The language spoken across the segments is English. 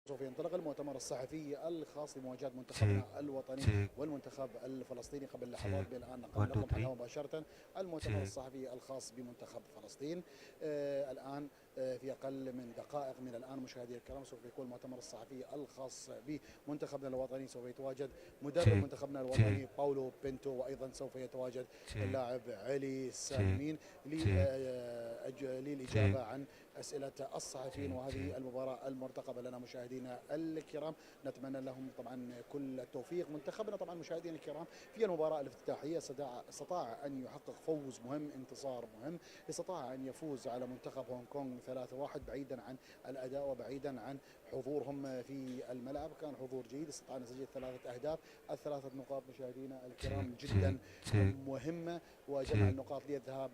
سوف ينطلق المؤتمر الصحفي الخاص بمواجهة منتخبنا الوطني والمنتخب الفلسطيني. قبل لحظات الآن نقل لكم عنها مباشرة المؤتمر الصحفي الخاص بمنتخب فلسطين. الآن في أقل من دقائق من الآن مشاهدي الكرام سوف يكون المؤتمر الصحفي الخاص بمنتخبنا الوطني. سوف يتواجد مدرب منتخبنا الوطني باولو بينتو، وأيضا سوف يتواجد اللاعب علي سالمين للإجابة عن أسئلة الصحفيين. وهذه المباراة المرتقبة لنا مشاهدينا الكرام، نتمنى لهم طبعا كل التوفيق. منتخبنا طبعا مشاهدينا الكرام في المباراة الافتتاحية استطاع أن يحقق فوز مهم، انتصار مهم، استطاع أن يفوز على منتخب هونغ كونغ 3-1 بعيدا عن الأداء وبعيدا عن حضورهم في الملعب. كان حضور جيد، استطاع أن يسجل 3 أهداف. الثلاثة نقاط مشاهدينا الكرام جدا مهمة، وجمع النقاط للذهاب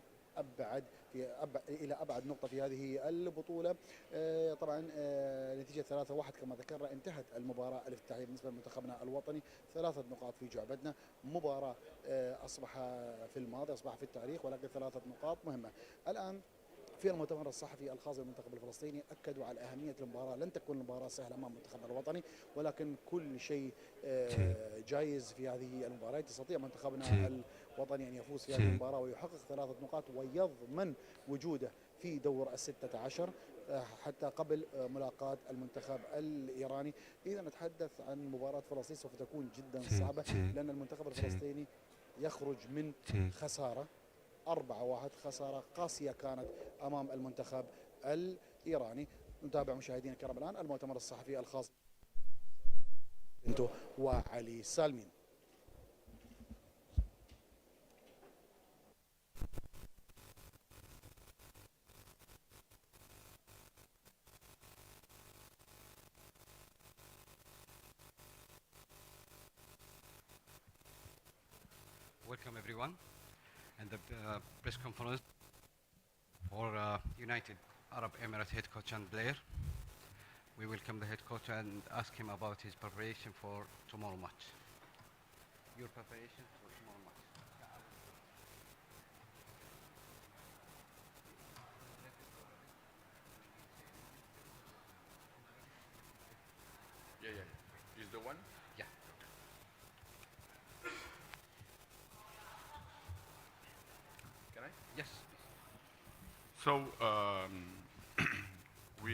إلى أبعد نقطة في هذه البطولة. طبعا نتيجة 3-1 كما ذكرنا انتهت المباراة الافتتاحية بالنسبة لمنتخبنا الوطني. 3 نقاط في جعبتنا، مباراة أصبح في الماضي، أصبح في التاريخ، ولكن 3 نقاط مهمة. الآن في المؤتمر الصحفي الخاص بالمنتخب الفلسطيني أكدوا على أهمية المباراة. لن تكون المباراة سهلة أمام منتخبنا الوطني، ولكن كل شيء جايز في هذه المباراة. يستطيع منتخبنا الوطني أن يفوز في هذه المباراة ويحقق 3 نقاط ويضمن وجوده في دور ال16 حتى قبل ملاقاة المنتخب الإيراني. إذا نتحدث عن مباراة فلسطين سوف تكون جدا صعبة، لأن المنتخب الفلسطيني يخرج من خسارة 4-1، خسارة قاسية كانت أمام المنتخب الإيراني. نتابع مشاهدينا الكرام الآن المؤتمر الصحفي الخاص بنتو وعلي سالمين. Welcome everyone, and the press conference for United Arab Emirates head coach and player. We welcome the head coach and ask him about his preparation for tomorrow match. Your preparation for tomorrow match. Yeah. Is the one? Yeah. Can I? Yes. So we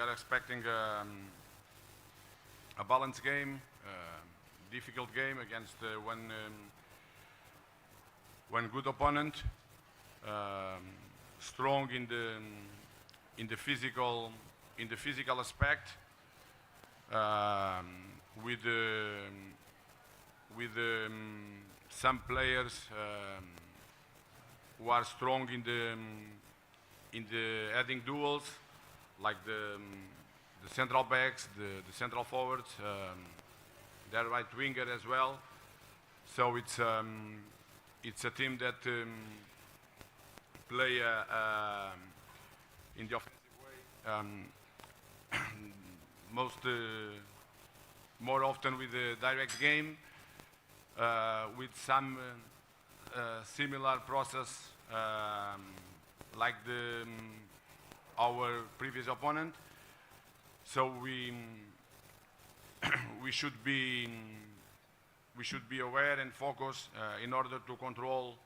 are expecting a balanced game, difficult game against one good opponent, strong in the physical aspect, with some players who are strong in the heading duels, like the central backs, the central forwards, their right winger as well. So it's a team that play in the offensive way, more often with the direct game, with some similar process like our previous opponent. So we should be aware and focus in order to control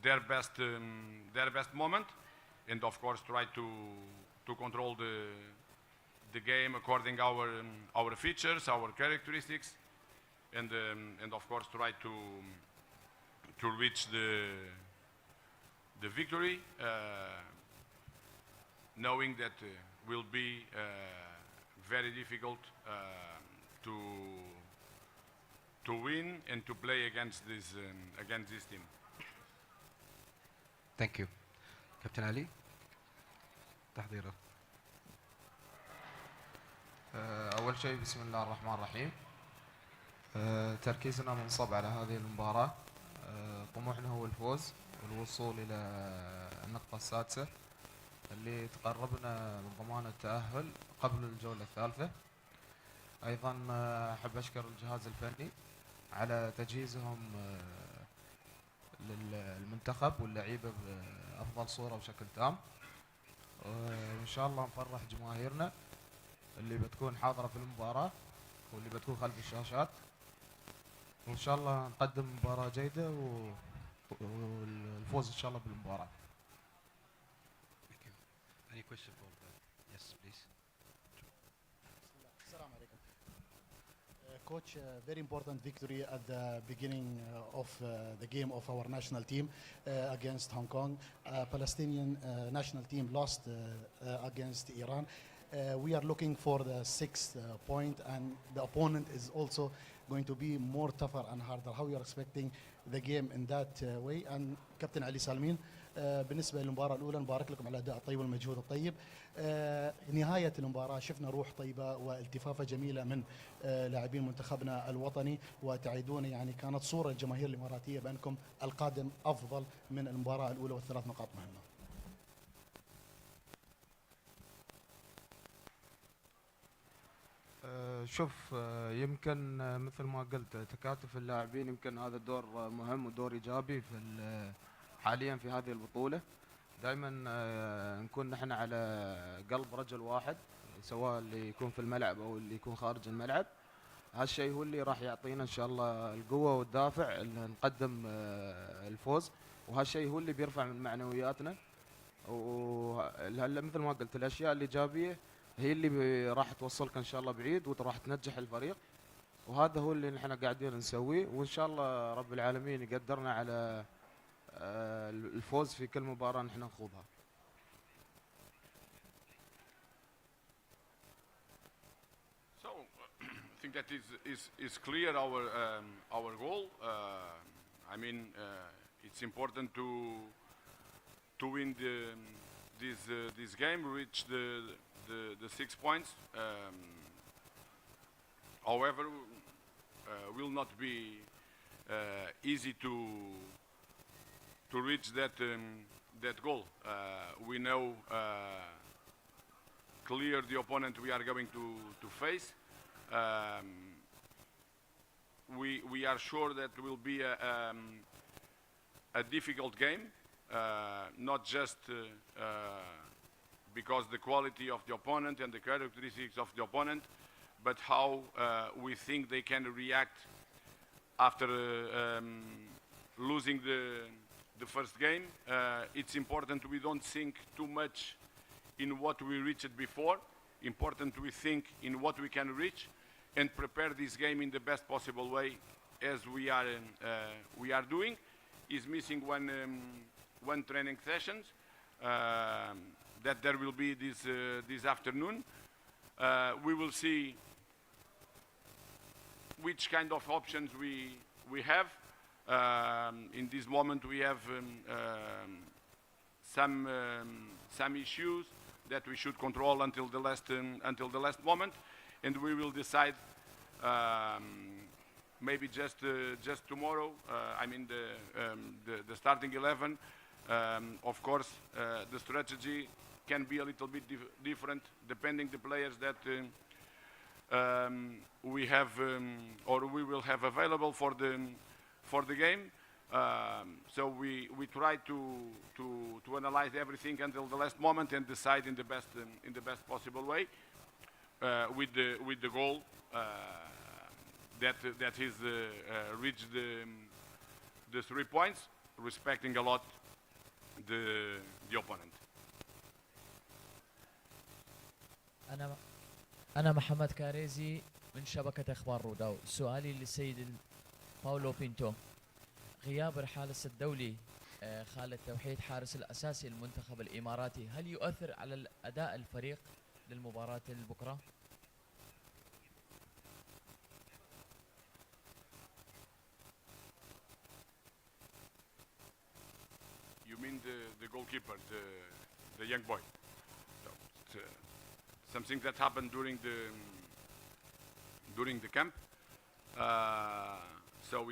their best moment, and of course try to control the game according our features, our characteristics, and of course try to reach the victory, knowing that will be very difficult to win and to play against this team. Thank you. كابتن علي تحضيره. أول شيء بسم الله الرحمن الرحيم. تركيزنا منصب على هذه المباراة. طموحنا هو الفوز والوصول إلى النقطة السادسة اللي تقربنا من ضمان التأهل قبل الجولة الثالثة. أيضا أحب أشكر الجهاز الفني على تجهيزهم للمنتخب واللعيبة بأفضل صورة وشكل تام. وإن شاء الله نفرح جماهيرنا اللي بتكون حاضرة في المباراة واللي بتكون خلف الشاشات، وإن شاء الله نقدم مباراة جيدة والفوز إن شاء الله بالمباراة. Thank you. Any question for yes, please. السلام عليكم. Coach, very important victory at the beginning of the game of our national team against Hong Kong. Palestinian national team lost against Iran. We are looking for the sixth point, and the opponent is also going to be more tougher and harder. How you are expecting the game in that way? And Captain Ali Salmin, بالنسبة للمباراة الأولى نبارك لكم على الأداء الطيب والمجهود الطيب. نهاية المباراة شفنا روح طيبة والتفافة جميلة من لاعبين منتخبنا الوطني، وتعيدون يعني كانت صورة الجماهير الإماراتية بأنكم القادم أفضل من المباراة الأولى والثلاث نقاط مهمة. شوف، يمكن مثل ما قلت تكاتف اللاعبين، يمكن هذا الدور مهم ودور إيجابي حاليا في هذه البطولة. دائما نكون نحن على قلب رجل واحد، سواء اللي يكون في الملعب أو اللي يكون خارج الملعب. هالشيء هو اللي راح يعطينا إن شاء الله القوة والدافع اللي نقدم الفوز، وهالشيء هو اللي بيرفع من معنوياتنا. وهلا مثل ما قلت الأشياء الإيجابية هي اللي راح توصلك إن شاء الله بعيد وراح تنجح الفريق، وهذا هو اللي نحن قاعدين نسويه. وإن شاء الله رب العالمين يقدرنا على الفوز في كل مباراة نحن نخوضها. So I think that is clear our goal. I mean, it's important to win this game, reach the 6 points. However, will not be easy to reach that goal. We know clear the opponent we are going to face. We are sure that will be a difficult game, not just because the quality of the opponent and the characteristics of the opponent, but how we think they can react after losing the first game. It's important we don't think too much in what we reached before. Important we think in what we can reach and prepare this game in the best possible way, as we are doing. Is missing one training sessions that there will be this afternoon. We will see which kind of options we have. In this moment we have some issues that we should control until the last moment, and we will decide maybe just tomorrow. I mean the starting 11. Of course, the strategy can be a little bit different depending the players that we have or we will have available for the game. So we try to analyze everything until the last moment and decide in the best possible way, with the goal that is reach the 3 points, respecting a lot the opponent. أنا محمد كاريزي من شبكة أخبار روداو. سؤالي للسيد باولو بينتو: غياب الحارس الدولي خالد توحيد حارس الأساسي للمنتخب الإماراتي، هل يؤثر على أداء الفريق للمباراة البكرة؟ You mean the goalkeeper, the young boy? So, something that happened during the camp. So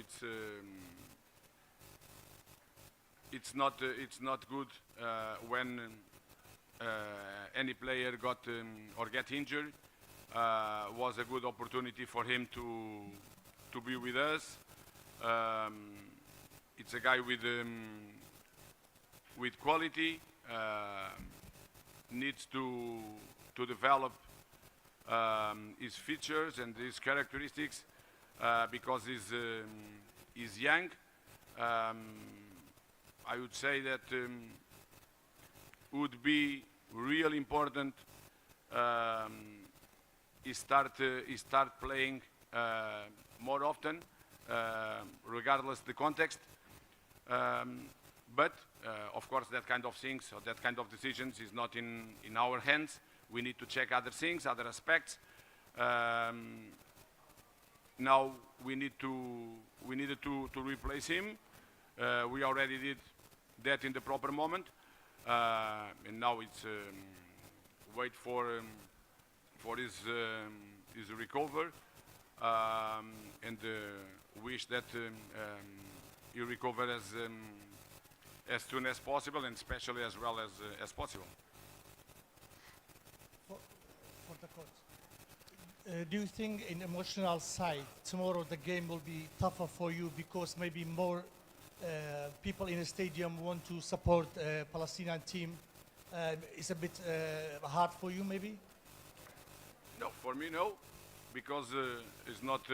it's not good when any player got or get injured. Was a good opportunity for him to be with us. It's a guy with quality. needs to develop his features and his characteristics because he's young. I would say that would be really important he start playing more often, regardless the context. But of course, that kind of things or that kind of decisions is not in our hands. We need to check other things, other aspects. Now we needed to replace him. We already did that in the proper moment, and now it's wait for his recover and wish that he recover as soon as possible, and especially as well as possible. For the coach, do you think in emotional side tomorrow the game will be tougher for you because maybe more people in the stadium want to support Palestinian team? It's a bit hard for you maybe? No, for me no, because it's not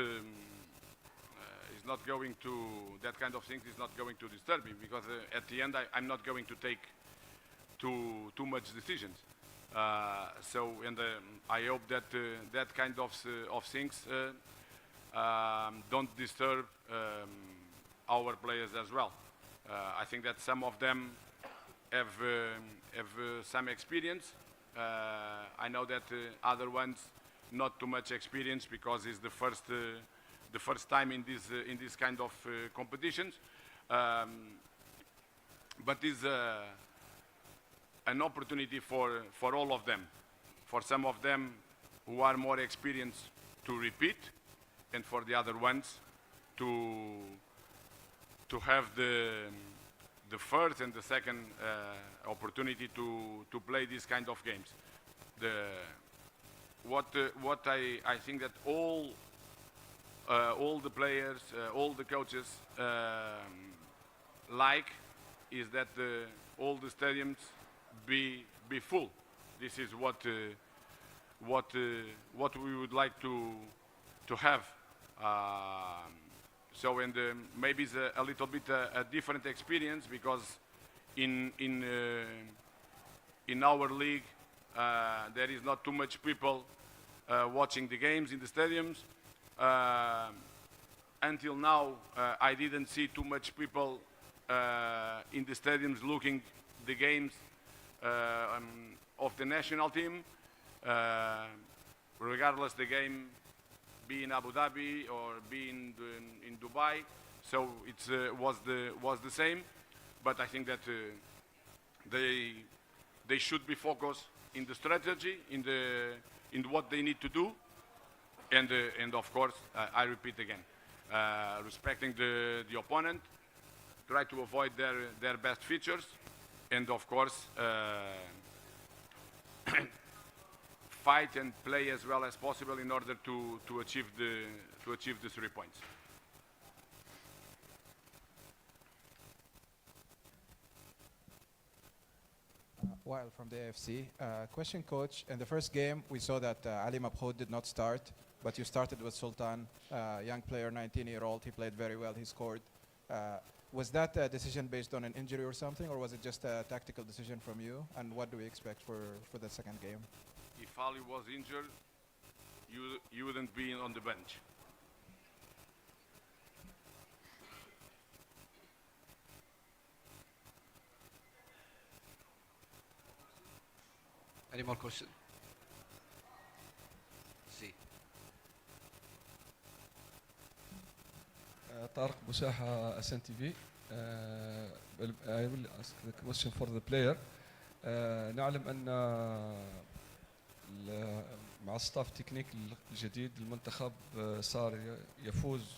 going to, that kind of things is not going to disturb me, because at the end I'm not going to take too much decisions. So, and I hope that that kind of things don't disturb our players as well. I think that some of them have some experience. I know that other ones not too much experience because it's the first time in this kind of competitions. But it's an opportunity for all of them. For some of them who are more experienced to repeat, and for the other ones to have the first and the second opportunity to play these kind of games. What I think that all the players, all the coaches like is that all the stadiums be full. This is what we would like to have. So, and maybe it's a little bit a different experience because in our league there is not too much people watching the games in the stadiums. Until now, I didn't see too much people in the stadiums looking the games of the national team, regardless the game be in Abu Dhabi or be in Dubai. So it was the same, but I think that they should be focused in the strategy, in what they need to do, and of course I repeat again, respecting the opponent, try to avoid their best features, and of course fight and play as well as possible in order to achieve the 3 points. Wael from the AFC. Question, coach. In the first game, we saw that Ali Mabhoud did not start, but you started with Sultan, young player, 19-year-old. He played very well. He scored. Was that a decision based on an injury or something, or was it just a tactical decision from you? And what do we expect for the second game? If Ali was injured, you wouldn't be on the bench. Any more questions? See. Tarek Bousaha, SN TV. I will ask the question for the player. نعلم أن مع الستاف تكنيك الجديد المنتخب صار يفوز.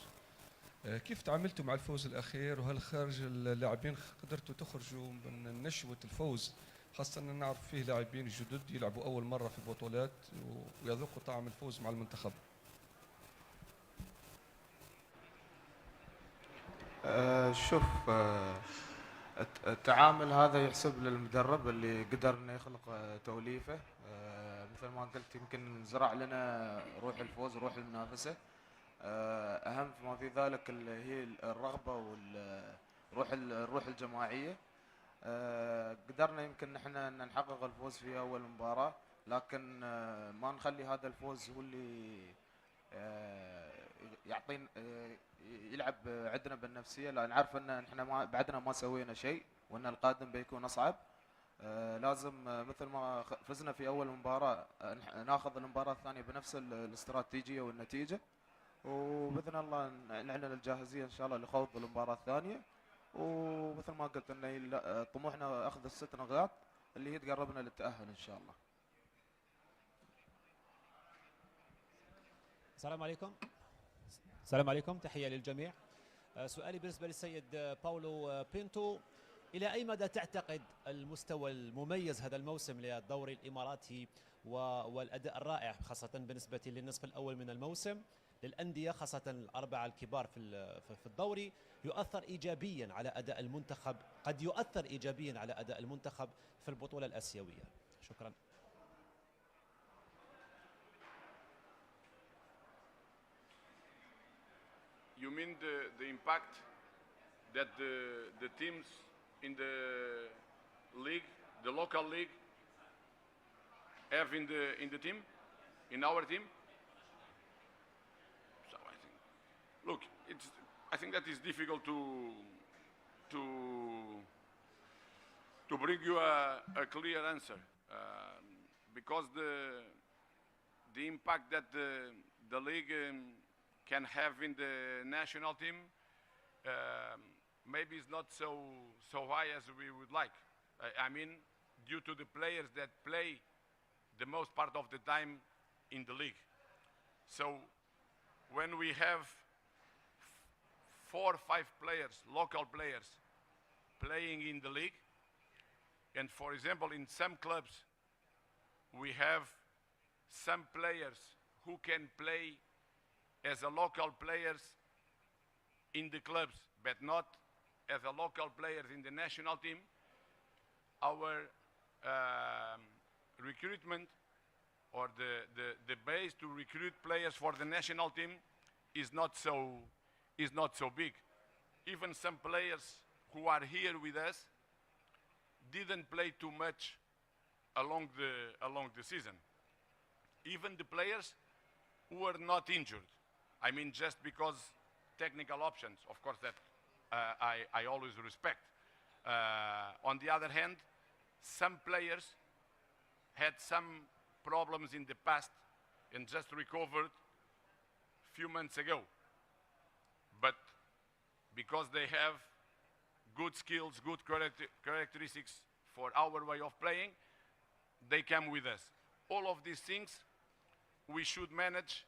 كيف تعاملتوا مع الفوز الأخير، وهل خارج اللاعبين قدرتوا تخرجوا من نشوة الفوز، خاصة أن نعرف فيه لاعبين جدد يلعبوا أول مرة في بطولات ويذوقوا طعم الفوز مع المنتخب؟ شوف، التعامل هذا يحسب للمدرب اللي قدر انه يخلق توليفه. مثل ما قلت يمكن زرع لنا روح الفوز وروح المنافسه. اهم ما في ذلك اللي هي الرغبه الروح الجماعيه. قدرنا يمكن احنا ان نحقق الفوز في اول مباراه، لكن ما نخلي هذا الفوز هو اللي يعطينا يلعب عندنا بالنفسيه، لان نعرف ان احنا بعدنا ما سوينا شيء وان القادم بيكون اصعب. لازم مثل ما فزنا في اول مباراه ناخذ المباراه الثانيه بنفس الاستراتيجيه والنتيجه، وباذن الله نعلن الجاهزيه ان شاء الله لخوض المباراه الثانيه. ومثل ما قلت ان طموحنا اخذ الست نقاط اللي هي تقربنا للتاهل ان شاء الله. السلام عليكم. السلام عليكم، تحية للجميع. سؤالي بالنسبة للسيد باولو بينتو، إلى أي مدى تعتقد المستوى المميز هذا الموسم للدوري الإماراتي والأداء الرائع خاصة بالنسبة للنصف الأول من الموسم للأندية خاصة الأربعة الكبار في الدوري يؤثر إيجابيا على أداء المنتخب، قد يؤثر إيجابيا على أداء المنتخب في البطولة الآسيوية؟ شكرا. You mean the impact that the teams in the league, the local league, have in the team, in our team? So I think, look, I think that is difficult to bring you a clear answer because the impact that the league can have in the national team maybe is not so high as we would like. I mean, due to the players that play the most part of the time in the league. So when we have 4 or 5 players, local players, playing in the league, and for example in some clubs we have some players who can play as a local players in the clubs, but not as a local players in the national team, our recruitment or the base to recruit players for the national team is not so big. Even some players who are here with us didn't play too much along the season. Even the players who were not injured. I mean, just because technical options, of course, that I always respect. On the other hand, some players had some problems in the past and just recovered a few months ago. But because they have good skills, good characteristics for our way of playing, they come with us. All of these things we should manage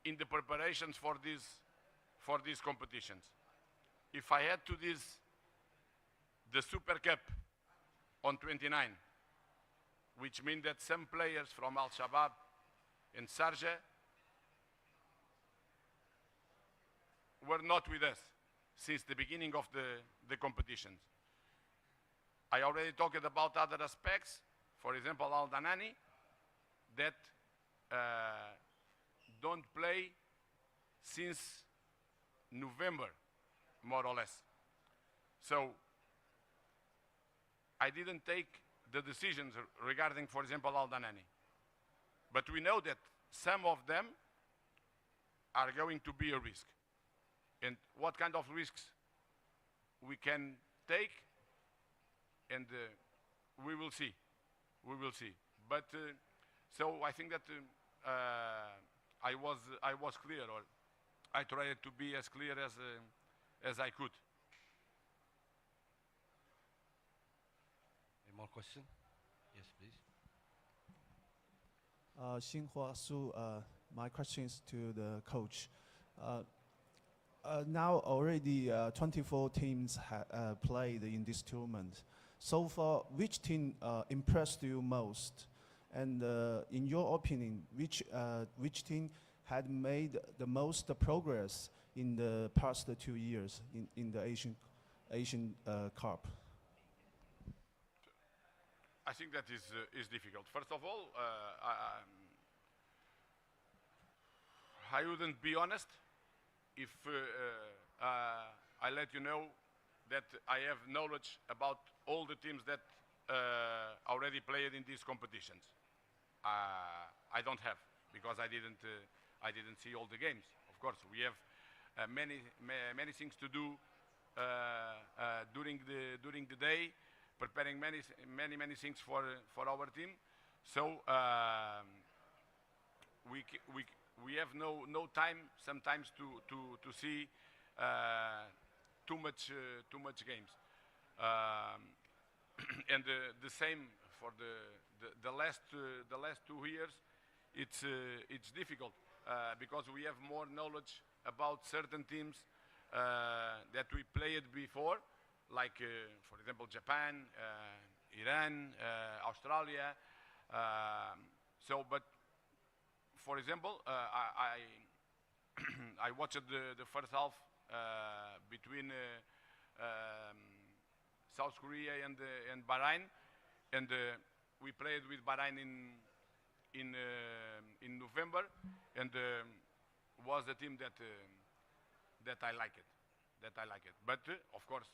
in the preparations for these competitions. If I add to this the Super Cup on 29, which means that some players from Al-Shabaab and Sharjah were not with us since the beginning of the competitions. I already talked about other aspects, for example, Al-Danani, that don't play since November, more or less. So I didn't take the decisions regarding, for example, Al-Danani. But we know that some of them are going to be a risk. And what kind of risks we can take, and we will see. We will see. But so I think that I was clear, or I tried to be as clear as I could. Any more question? Yes, please. Xinhua Su, my question is to the coach. Now already 24 teams played in this tournament. So far, which team impressed you most? And in your opinion, which team had made the most progress in the past 2 years in the Asian Cup? I think that is difficult. First of all, I wouldn't be honest if I let you know that I have knowledge about all the teams that already played in these competitions. I don't have, because I didn't see all the games. Of course, we have many things to do during the day, preparing many things for our team. So we have no time sometimes to see too much games. And the same for the last 2 years. It's difficult because we have more knowledge about certain teams that we played before, like for example Japan, Iran, Australia. But for example, I watched the first half between South Korea and Bahrain, and we played with Bahrain in November, and was a team that I like it. But of course,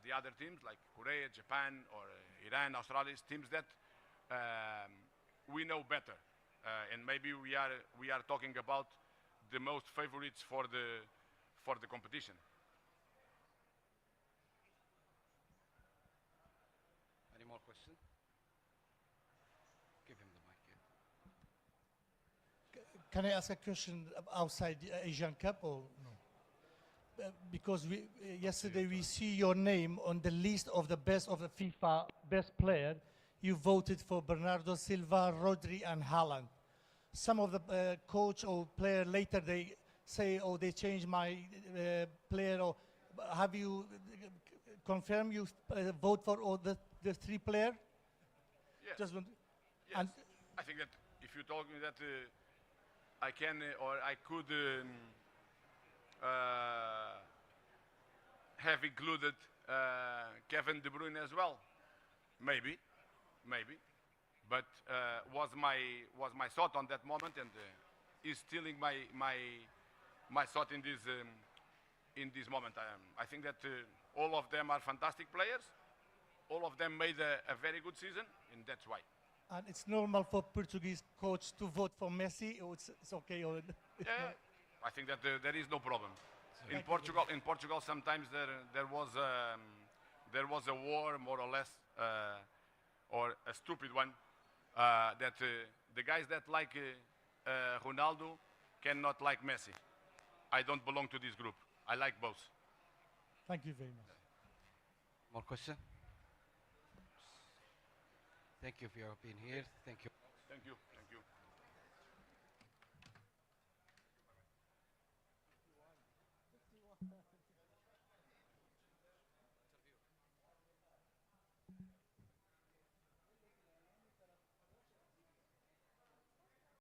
the other teams like Korea, Japan, or Iran, Australia, is teams that we know better, and maybe we are talking about the most favorites for the competition. Any more questions? Give him the mic. Yeah. Can I ask a question outside the Asian Cup or no? Because yesterday we see your name on the list of the FIFA best player. You voted for Bernardo Silva, Rodri, and Haaland. Some of the coach or player later they say, "Oh, they changed my player." Or have you confirmed you vote for all the 3 players? Yes. Just Yes. I think that if you told me that I can or I could have included Kevin De Bruyne as well, maybe, but was my thought on that moment, and is stealing my thought in this moment. I think that all of them are fantastic players. All of them made a very good season, and that's why. And it's normal for Portuguese coach to vote for Messi, or it's okay? Or Yeah, I think that there is no problem. In Portugal, sometimes there was a war, more or less, or a stupid one, that the guys that like Ronaldo cannot like Messi. I don't belong to this group. I like both. Thank you very much. More question? Thank you for being here. Thank you. Thank you.